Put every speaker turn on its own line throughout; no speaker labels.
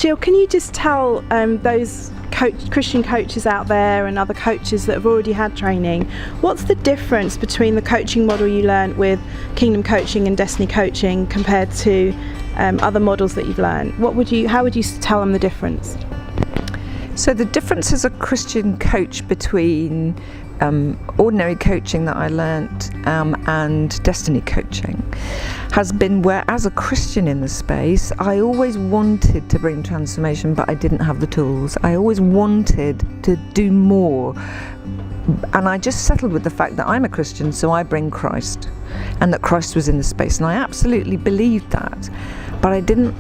Jill, can you just tell those Christian coaches out there and other coaches that have already had training, what's the difference between the coaching model you learned with Kingdom Coaching and Destiny Coaching compared to other models that you've learned? How would you tell them the difference?
So the difference as a Christian coach between ordinary coaching that I learnt and Destiny Coaching has been where, as a Christian in the space, I always wanted to bring transformation, but I didn't have the tools. I always wanted to do more, and I just settled with the fact that I'm a Christian, so I bring Christ, and that Christ was in the space, and I absolutely believed that, but I didn't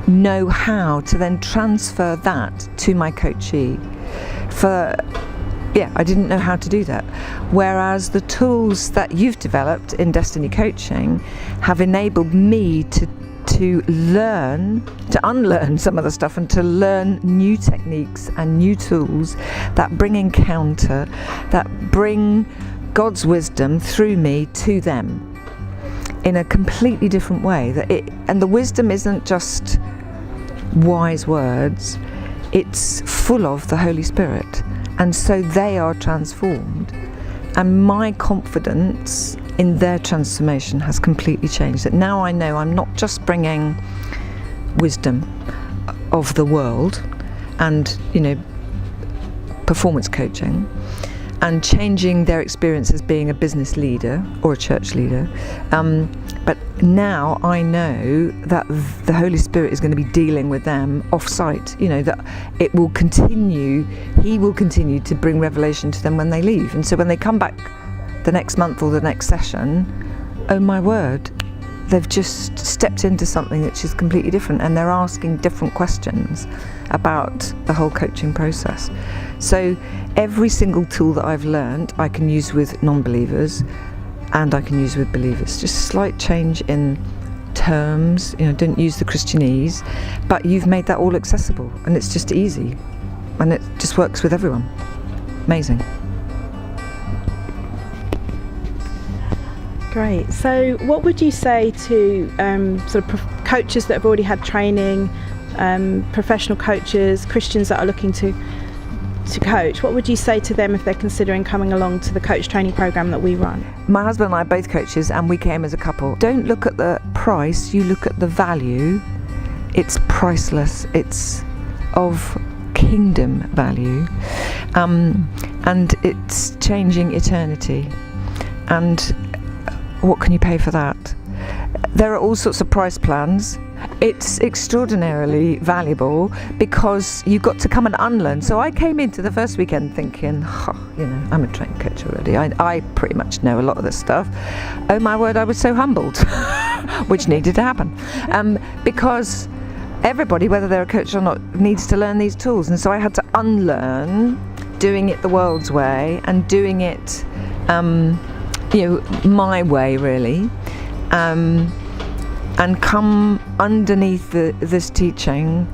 know how to then transfer that to my coachee. I didn't know how to do that. Whereas the tools that you've developed in Destiny Coaching have enabled me to unlearn some of the stuff and to learn new techniques and new tools that bring encounter, that bring God's wisdom through me to them in a completely different way. And the wisdom isn't just wise words, it's full of the Holy Spirit. And so they are transformed, and my confidence in their transformation has completely changed. That now I know I'm not just bringing wisdom of the world and performance coaching and changing their experience as being a business leader or a church leader, but now I know that the Holy Spirit is going to be dealing with them off-site, that it will continue, He will continue to bring revelation to them when they leave. And so when they come back the next month or the next session, oh my word, they've just stepped into something which is completely different, and they're asking different questions about the whole coaching process. So every single tool that I've learned I can use with non-believers and I can use with believers. Just a slight change in terms, don't use the Christianese, but you've made that all accessible, and it's just easy, and it just works with everyone. Amazing.
Great. So what would you say to coaches that have already had training, professional coaches, Christians that are looking to coach? What would you say to them if they're considering coming along to the coach training program that we run?
My husband and I are both coaches, and we came as a couple. Don't look at the price, you look at the value. It's priceless. It's of kingdom value, and it's changing eternity. And what can you pay for that? There are all sorts of price plans. It's extraordinarily valuable because you've got to come and unlearn. So I came into the first weekend thinking, I'm a trained coach already. I pretty much know a lot of this stuff. Oh my word, I was so humbled, which needed to happen. Because everybody, whether they're a coach or not, needs to learn these tools. And so I had to unlearn doing it the world's way and doing it my way, really, and come underneath this teaching,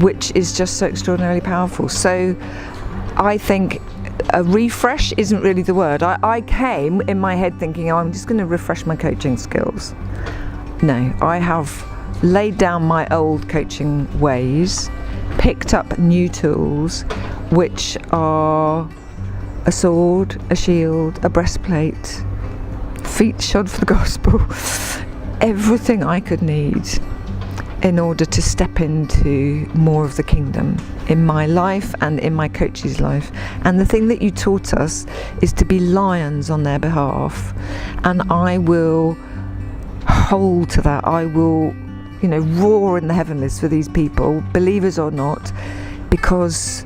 which is just so extraordinarily powerful. So I think a refresh isn't really the word. I came in my head thinking, I'm just going to refresh my coaching skills. No, I have laid down my old coaching ways, picked up new tools, which are a sword, a shield, a breastplate, feet shod for the gospel, everything I could need in order to step into more of the kingdom in my life and in my coach's life. And the thing that you taught us is to be lions on their behalf, and I will hold to that. I will, roar in the heavenlies for these people, believers or not, because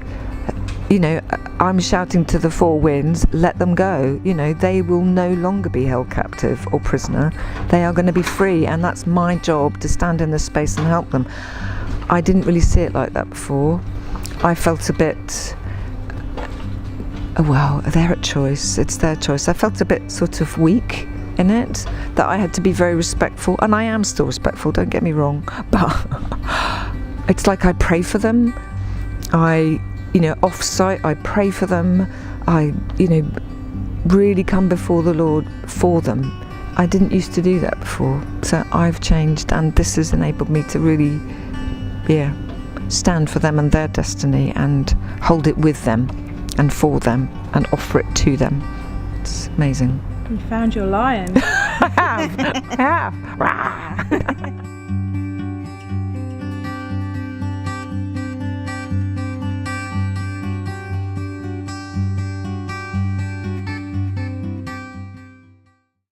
I'm shouting to the four winds, let them go. They will no longer be held captive or prisoner. They are going to be free, and that's my job, to stand in this space and help them. I didn't really see it like that before. I felt a bit, they're at choice, it's their choice. I felt a bit sort of weak in it, that I had to be very respectful, and I am still respectful, don't get me wrong, but it's like I pray for them. Off-site, I pray for them. I, really come before the Lord for them. I didn't used to do that before. So I've changed, and this has enabled me to really, stand for them and their destiny and hold it with them and for them and offer it to them. It's amazing.
You found your lion.
I have. Rah.